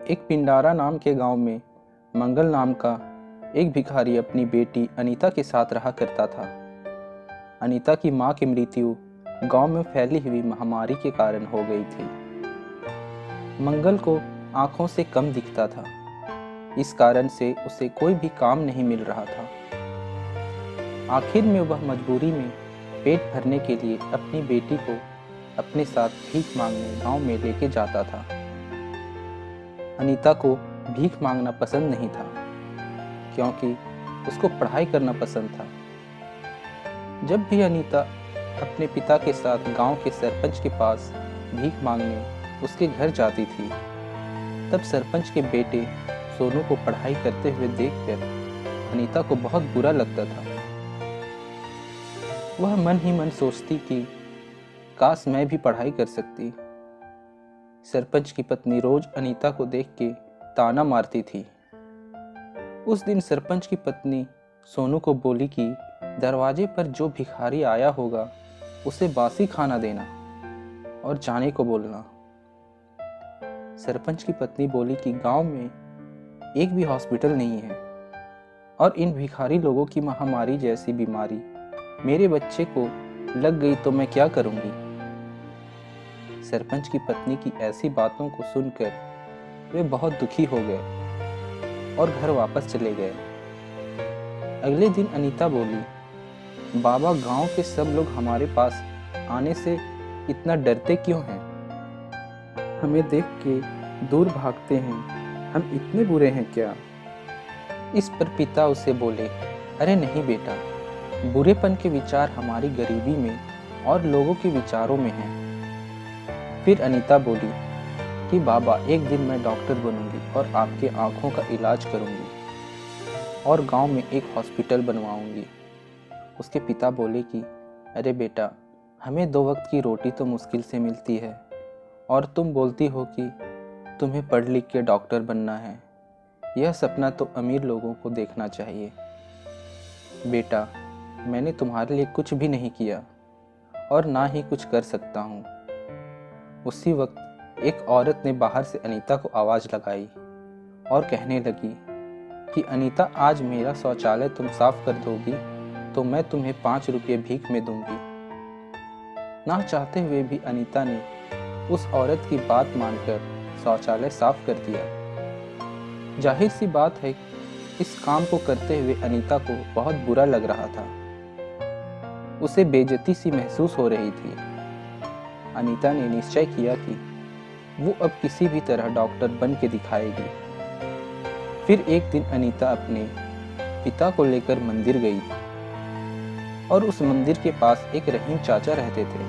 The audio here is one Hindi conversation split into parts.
एक पिंडारा नाम के गांव में मंगल नाम का एक भिखारी अपनी बेटी अनीता के साथ रहा करता था। अनीता की मां की मृत्यु गांव में फैली हुई महामारी के कारण हो गई थी। मंगल को आंखों से कम दिखता था, इस कारण से उसे कोई भी काम नहीं मिल रहा था। आखिर में वह मजबूरी में पेट भरने के लिए अपनी बेटी को अपने साथ भीख मांगने गांव में लेके जाता था। अनीता को भीख मांगना पसंद नहीं था, क्योंकि उसको पढ़ाई करना पसंद था। जब भी अनीता अपने पिता के साथ गांव के सरपंच के पास भीख मांगने उसके घर जाती थी, तब सरपंच के बेटे सोनू को पढ़ाई करते हुए देखकर अनीता को बहुत बुरा लगता था। वह मन ही मन सोचती कि काश मैं भी पढ़ाई कर सकती। सरपंच की पत्नी रोज अनीता को देख के ताना मारती थी। उस दिन सरपंच की पत्नी सोनू को बोली कि दरवाजे पर जो भिखारी आया होगा उसे बासी खाना देना और जाने को बोलना। सरपंच की पत्नी बोली कि गांव में एक भी हॉस्पिटल नहीं है और इन भिखारी लोगों की महामारी जैसी बीमारी मेरे बच्चे को लग गई तो मैं क्या करूंगी। सरपंच की पत्नी की ऐसी बातों को सुनकर वे बहुत दुखी हो गए और घर वापस चले गए। अगले दिन अनीता बोली, बाबा गांव के सब लोग हमारे पास आने से इतना डरते क्यों हैं? हमें देख के दूर भागते हैं, हम इतने बुरे हैं क्या? इस पर पिता उसे बोले, अरे नहीं बेटा, बुरेपन के विचार हमारी गरीबी में और लोगों के विचारों में हैं। फिर अनीता बोली कि बाबा एक दिन मैं डॉक्टर बनूंगी और आपके आंखों का इलाज करूंगी और गांव में एक हॉस्पिटल बनवाऊंगी। उसके पिता बोले कि अरे बेटा, हमें 2 वक्त की रोटी तो मुश्किल से मिलती है और तुम बोलती हो कि तुम्हें पढ़ लिख के डॉक्टर बनना है। यह सपना तो अमीर लोगों को देखना चाहिए। बेटा, मैंने तुम्हारे लिए कुछ भी नहीं किया और ना ही कुछ कर सकता हूँ। उसी वक्त एक औरत ने बाहर से अनीता को आवाज़ लगाई और कहने लगी कि अनीता, आज मेरा शौचालय तुम साफ कर दोगी तो मैं तुम्हें 5 रुपये भीख में दूंगी। ना चाहते हुए भी अनीता ने उस औरत की बात मानकर शौचालय साफ कर दिया। जाहिर सी बात है, इस काम को करते हुए अनीता को बहुत बुरा लग रहा था। उसे बेइज्जती सी महसूस हो रही थी। अनीता ने निश्चय किया कि वो अब किसी भी तरह डॉक्टर बन के दिखाएगी। फिर एक दिन अनीता अपने पिता को लेकर मंदिर गई और उस मंदिर के पास एक रहीम चाचा रहते थे।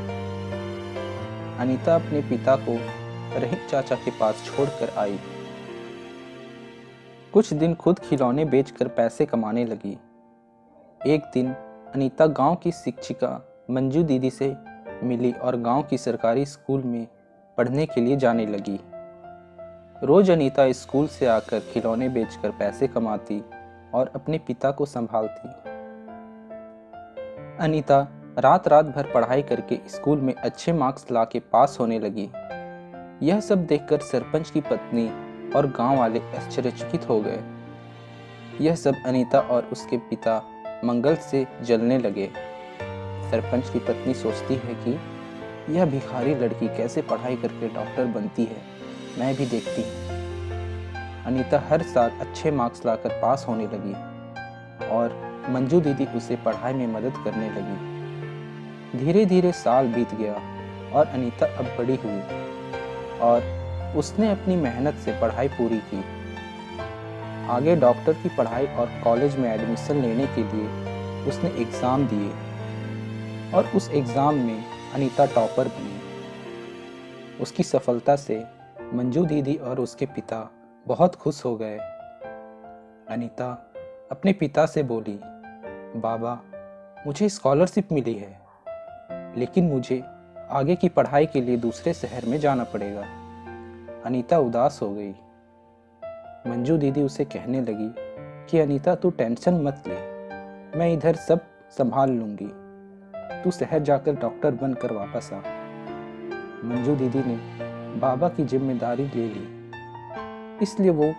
अनीता अपने पिता को रहीम चाचा के पास छोड़कर आई। कुछ दिन खुद खिलौने बेचकर पैसे कमाने लगी। एक दिन अनीता गांव की शिक्षिका मंजू दीदी से मिली और गांव की सरकारी स्कूल में पढ़ने के लिए जाने लगी। रोज अनीता स्कूल से आकर खिलौने बेचकर पैसे कमाती और अपने पिता को संभालती। अनीता रात रात भर पढ़ाई करके स्कूल में अच्छे मार्क्स लाके पास होने लगी। यह सब देखकर सरपंच की पत्नी और गांव वाले आश्चर्यचकित हो गए। यह सब अनीता और उसके पिता मंगल से जलने लगे। सरपंच की पत्नी सोचती है कि यह भिखारी लड़की कैसे पढ़ाई करके डॉक्टर बनती है, मैं भी देखती हूँ। अनीता हर साल अच्छे मार्क्स लाकर पास होने लगी और मंजू दीदी उसे पढ़ाई में मदद करने लगी। धीरे धीरे साल बीत गया और अनीता अब बड़ी हुई और उसने अपनी मेहनत से पढ़ाई पूरी की। आगे डॉक्टर की पढ़ाई और कॉलेज में एडमिशन लेने के लिए उसने एग्ज़ाम दिए और उस एग्ज़ाम में अनीता टॉपर बनी। उसकी सफलता से मंजू दीदी और उसके पिता बहुत खुश हो गए। अनीता अपने पिता से बोली, बाबा, मुझे स्कॉलरशिप मिली है, लेकिन मुझे आगे की पढ़ाई के लिए दूसरे शहर में जाना पड़ेगा। अनीता उदास हो गई। मंजू दीदी उसे कहने लगी कि अनीता, तू टेंशन मत ले, मैं इधर सब संभाल लूँगी, तू शहर जाकर डॉक्टर बनकर वापस आ। मंजू दीदी ने बाबा की जिम्मेदारी ले ली। इसलिए वो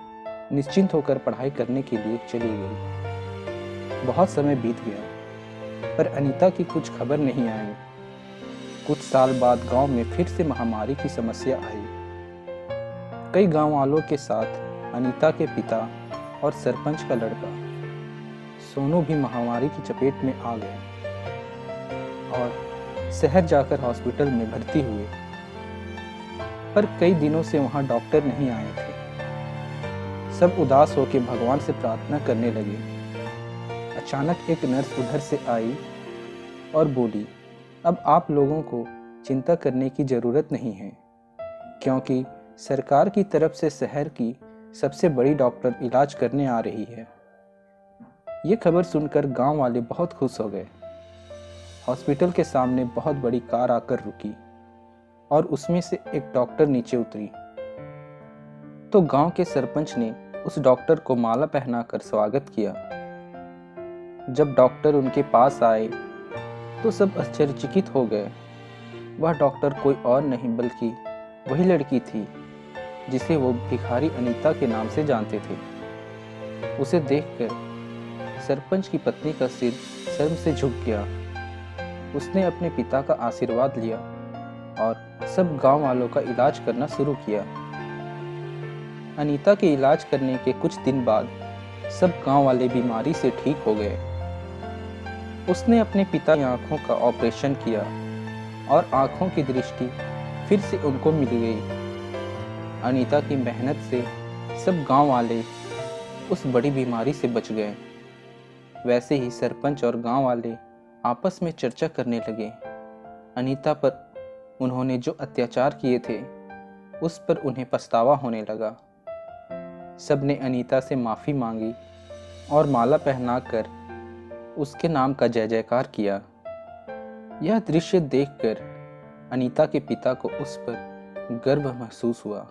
निश्चिंत होकर पढ़ाई करने के लिए चली गई। बहुत समय बीत गया, पर अनीता की कुछ खबर नहीं आई। कुछ साल बाद गांव में फिर से महामारी की समस्या आई। कई गांव वालों के साथ अनीता के पिता और सरपंच का लड़का सोनू भी महामारी की चपेट में आ गए और शहर जाकर हॉस्पिटल में भर्ती हुए। पर कई दिनों से वहां डॉक्टर नहीं आए थे। सब उदास होकर भगवान से प्रार्थना करने लगे। अचानक एक नर्स उधर से आई और बोली, अब आप लोगों को चिंता करने की ज़रूरत नहीं है, क्योंकि सरकार की तरफ से शहर की सबसे बड़ी डॉक्टर इलाज करने आ रही है। ये खबर सुनकर गांव वाले बहुत खुश हो गए। हॉस्पिटल के सामने बहुत बड़ी कार आकर रुकी और उसमें से एक डॉक्टर नीचे उतरी। तो गांव के सरपंच ने उस डॉक्टर को माला पहनाकर स्वागत किया। जब डॉक्टर उनके पास आए तो सब आश्चर्यचकित हो गए। वह डॉक्टर कोई और नहीं बल्कि वही लड़की थी जिसे वो भिखारी अनीता के नाम से जानते थे। उसे देखकर सरपंच की पत्नी का सिर शर्म से झुक गया। उसने अपने पिता का आशीर्वाद लिया और सब गांव वालों का इलाज करना शुरू किया। अनीता के इलाज करने के कुछ दिन बाद सब गांव वाले बीमारी से ठीक हो गए। उसने अपने पिता की आंखों का ऑपरेशन किया और आंखों की दृष्टि फिर से उनको मिल गई। अनीता की मेहनत से सब गांव वाले उस बड़ी बीमारी से बच गए। वैसे ही सरपंच और गांव वाले आपस में चर्चा करने लगे। अनीता पर उन्होंने जो अत्याचार किए थे उस पर उन्हें पछतावा होने लगा। सबने अनीता से माफ़ी मांगी और माला पहनाकर उसके नाम का जय जयकार किया। यह दृश्य देखकर अनीता के पिता को उस पर गर्व महसूस हुआ।